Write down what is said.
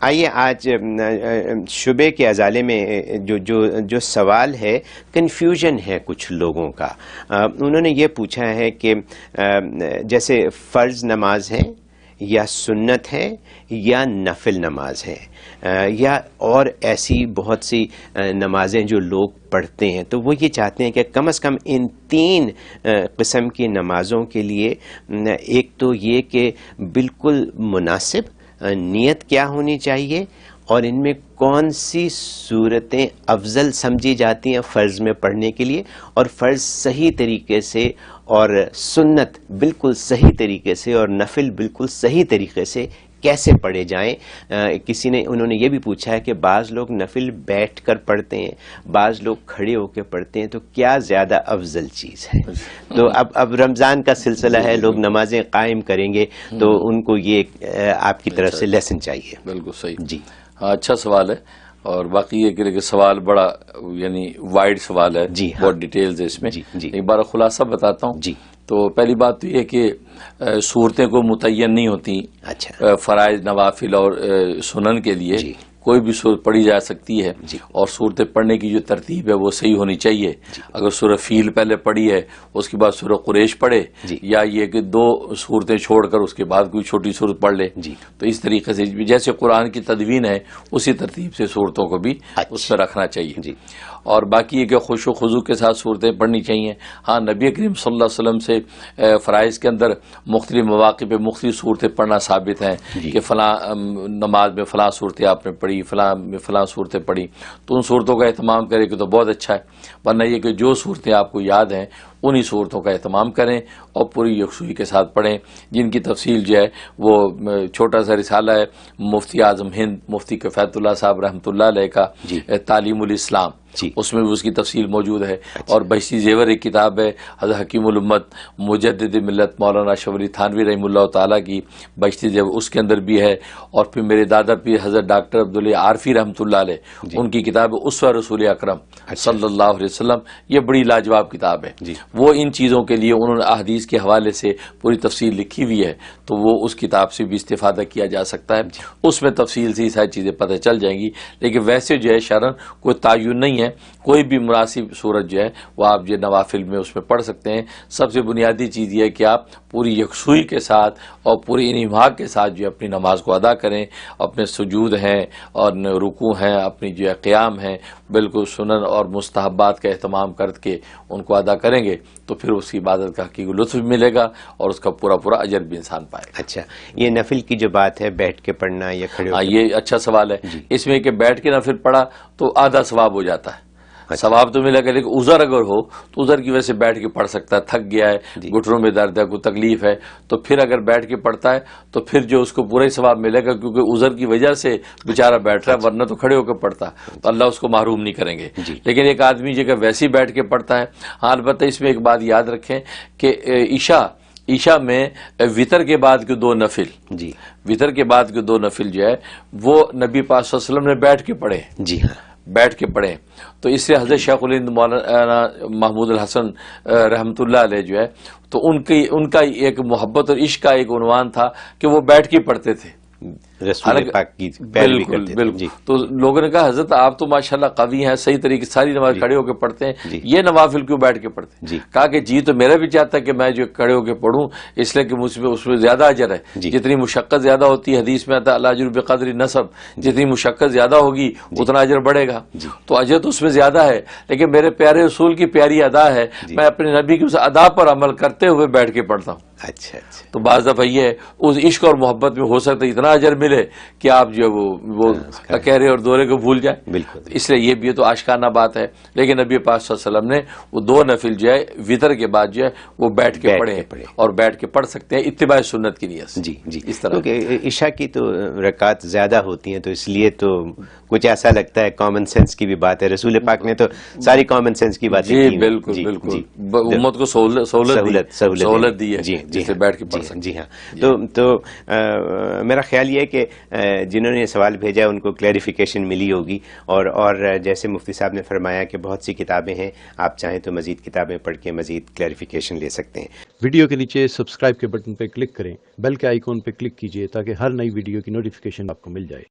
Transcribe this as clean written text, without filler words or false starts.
آئیے آج شبے کے ازالے میں جو سوال ہے، کنفیوژن ہے کچھ لوگوں کا. انہوں نے یہ پوچھا ہے کہ جیسے فرض نماز ہے یا سنت ہے یا نفل نماز ہے، یا اور ایسی بہت سی نمازیں جو لوگ پڑھتے ہیں، تو وہ یہ چاہتے ہیں کہ کم از کم ان تین قسم کی نمازوں کے لیے ایک تو یہ کہ بالکل مناسب نیت کیا ہونی چاہیے، اور ان میں کون سی صورتیں افضل سمجھی جاتی ہیں فرض میں پڑھنے کے لیے، اور فرض صحیح طریقے سے اور سنت بالکل صحیح طریقے سے اور نفل بالکل صحیح طریقے سے کیسے پڑھے جائیں. انہوں نے یہ بھی پوچھا ہے کہ بعض لوگ نفل بیٹھ کر پڑھتے ہیں، بعض لوگ کھڑے ہو کے پڑھتے ہیں، تو کیا زیادہ افضل چیز ہے؟ تو اب رمضان کا سلسلہ ہے، لوگ نمازیں قائم کریں گے، تو ان کو یہ آپ کی طرف سے لیسن چاہیے. بالکل صحیح. جی ہاں، اچھا سوال ہے، اور باقی یہ کہ سوال بڑا یعنی وائڈ سوال ہے. جی ہاں، بہت ڈیٹیلز ہے اس میں. جی ایک بار خلاصہ بتاتا ہوں. جی تو پہلی بات تو یہ کہ صورتیں کو متعین نہیں ہوتی. اچھا، فرائض، نوافل اور سنن کے لیے جی کوئی بھی صورت پڑھی جا سکتی ہے. جی اور صورتیں پڑھنے کی جو ترتیب ہے وہ صحیح ہونی چاہیے. اگر سورہ فیل پہلے پڑھی ہے، اس کے بعد سورہ قریش پڑھے، جی یا یہ کہ دو صورتیں چھوڑ کر اس کے بعد کوئی چھوٹی صورت پڑھ لے، جی تو اس طریقے سے جیسے قرآن کی تدوین ہے اسی ترتیب سے صورتوں کو بھی اس پہ رکھنا چاہیے. جی اور باقی یہ کہ خوش و خضوع کے ساتھ صورتیں پڑھنی چاہیے. ہاں، نبی کریم صلی اللہ علیہ وسلم سے فرائض کے اندر مختلف مواقع پہ مختلف صورتیں پڑھنا ثابت ہیں کہ فلاں نماز میں فلاں صورتیں آپ نے پڑھی، فلاں میں فلاں صورتیں پڑھی، تو ان صورتوں کا اہتمام کرے کہ تو بہت اچھا ہے. ورنہ یہ کہ جو صورتیں آپ کو یاد ہیں انہی صورتوں کا اہتمام کریں اور پوری یکسوئی کے ساتھ پڑھیں، جن کی تفصیل جو ہے وہ چھوٹا سا رسالہ ہے مفتی اعظم ہند مفتی کفایت اللہ صاحب رحمۃ اللہ علیہ کا، تعلیم الاسلام، اس میں بھی اس کی تفصیل موجود ہے. اور بہشتی زیور ایک کتاب ہے حضرت حکیم الامت مجدد ملت مولانا اشرف علی تھانوی رحمہ اللہ تعالیٰ کی، بہشتی زیور، اس کے اندر بھی ہے. اور پھر میرے دادا پیر حضرت ڈاکٹر عبداللہ عارفی رحمۃ اللہ علیہ، ان کی کتاب اسوہ رسول اکرم صلی اللہ علیہ وسلم، یہ بڑی لاجواب کتاب ہے. وہ ان چیزوں کے لیے انہوں نے احادیث کے حوالے سے پوری تفصیل لکھی ہوئی ہے، تو وہ اس کتاب سے بھی استفادہ کیا جا سکتا ہے. اس میں تفصیل سے ساری چیزیں پتہ چل جائیں گی. لیکن ویسے جو ہے شرعاً کوئی تعین نہیں ہے، کوئی بھی مناسب صورت جو ہے وہ آپ جو نوافل میں اس میں پڑھ سکتے ہیں. سب سے بنیادی چیز یہ ہے کہ آپ پوری یکسوئی کے ساتھ اور پوری انہماک کے ساتھ جو اپنی نماز کو ادا کریں. اپنے سجود ہیں اور رکوع ہیں، اپنی جو ہے قیام ہیں، بالکل سنن اور مستحبات کا اہتمام کر کے ان کو ادا کریں گے تو پھر اس کی عبادت کا حقیقی لطف بھی ملے گا اور اس کا پورا اجر بھی انسان پائے گا. اچھا، یہ نفل کی جو بات ہے بیٹھ کے پڑھنا یا کھڑے ہو کے، یہ اچھا سوال ہے. اس میں کہ بیٹھ کے نفل پڑھا تو آدھا ثواب ہو جاتا ہے، ثواب تو ملے گا، لیکن عذر اگر ہو تو عذر کی وجہ سے بیٹھ کے پڑھ سکتا ہے، تھک گیا ہے، گھٹنوں میں درد ہے، کوئی تکلیف ہے، تو پھر اگر بیٹھ کے پڑھتا ہے تو پھر جو اس کو پورا ہی ثواب ملے گا، کیونکہ عذر کی وجہ سے بیچارہ بیٹھ رہا ہے، ورنہ تو کھڑے ہو کے پڑھتا تو اللہ اس کو محروم نہیں کریں گے. لیکن ایک آدمی جو کہ ویسے ہی بیٹھ کے پڑھتا ہے، ہاں البتہ اس میں ایک بات یاد رکھیں کہ عشاء میں وطر کے بعد کے دو نفل، وطر کے بعد کے دو نفل جو ہے وہ نبی پاک صلی اللہ علیہ وسلم نے بیٹھ کے پڑھے. جی ہاں، بیٹھ کے پڑھیں. تو اس سے حضرت شیخ الہند مولانا محمود الحسن رحمۃ اللہ علیہ جو ہے، تو ان کا ایک محبت اور عشق کا ایک عنوان تھا کہ وہ بیٹھ کے پڑھتے تھے، رسول پاک کی پیروی کرتے تھے. بالکل. تو لوگوں نے کہا حضرت آپ تو ماشاءاللہ قوی ہیں، صحیح طریقے ساری نماز کھڑے ہو کے پڑھتے ہیں، یہ نوافل کیوں بیٹھ کے پڑھتے ہیں؟ کہا کہ جی تو میرا بھی چاہتا ہے کہ میں جو کھڑے ہو کے پڑھوں، اس لیے کہ مجھ میں اس میں زیادہ اجر ہے. جتنی مشقت زیادہ ہوتی ہے، حدیث میں آتا ہے الاجر بقدر نصب، جتنی مشقت زیادہ ہوگی اتنا اجر بڑھے گا. تو اجر تو اس میں زیادہ ہے، لیکن میرے پیارے رسول کی پیاری ادا ہے، میں اپنے نبی کی اس ادا پر عمل کرتے ہوئے بیٹھ کے پڑھتا ہوں. اچھا اچھا. تو بعض دفعہ یہ اس عشق اور محبت میں ہو سکتا ہے اتنا اجر ملے کہ آپ جو وہ اکیرے اور دورے کو بھول جائیں. بالکل. اس لیے یہ بھی تو آشکارانہ بات ہے. لیکن نبی پاک صلی اللہ علیہ وسلم نے وہ دو نفل جو ہے وطر کے بعد جو ہے وہ بیٹھ کے پڑھے اور بیٹھ کے پڑھ سکتے ہیں اتباع سنت کی نیت سے. جی اس طرح کیونکہ عشاء کی تو رکعات زیادہ ہوتی ہیں، تو اس لیے تو کچھ ایسا لگتا ہے کامن سینس کی بھی بات ہے. رسول پاک نے تو ساری کامن سینس کی باتیں کی. بالکل بالکل. امت کو سہولت دی ہے جس سے بیٹھ کے پڑھ سکتے. جی ہاں. تو میرا خیال یہ ہے کہ جنہوں نے سوال بھیجا ان کو کلیریفیکیشن ملی ہوگی، اور جیسے مفتی صاحب نے فرمایا کہ بہت سی کتابیں ہیں، آپ چاہیں تو مزید کتابیں پڑھ کے مزید کلیریفیکیشن لے سکتے ہیں. ویڈیو کے نیچے سبسکرائب کے بٹن پہ کلک کریں، بیل کے آئیکن پہ کلک کیجئے تاکہ ہر نئی ویڈیو کی نوٹیفیکیشن آپ کو مل جائے.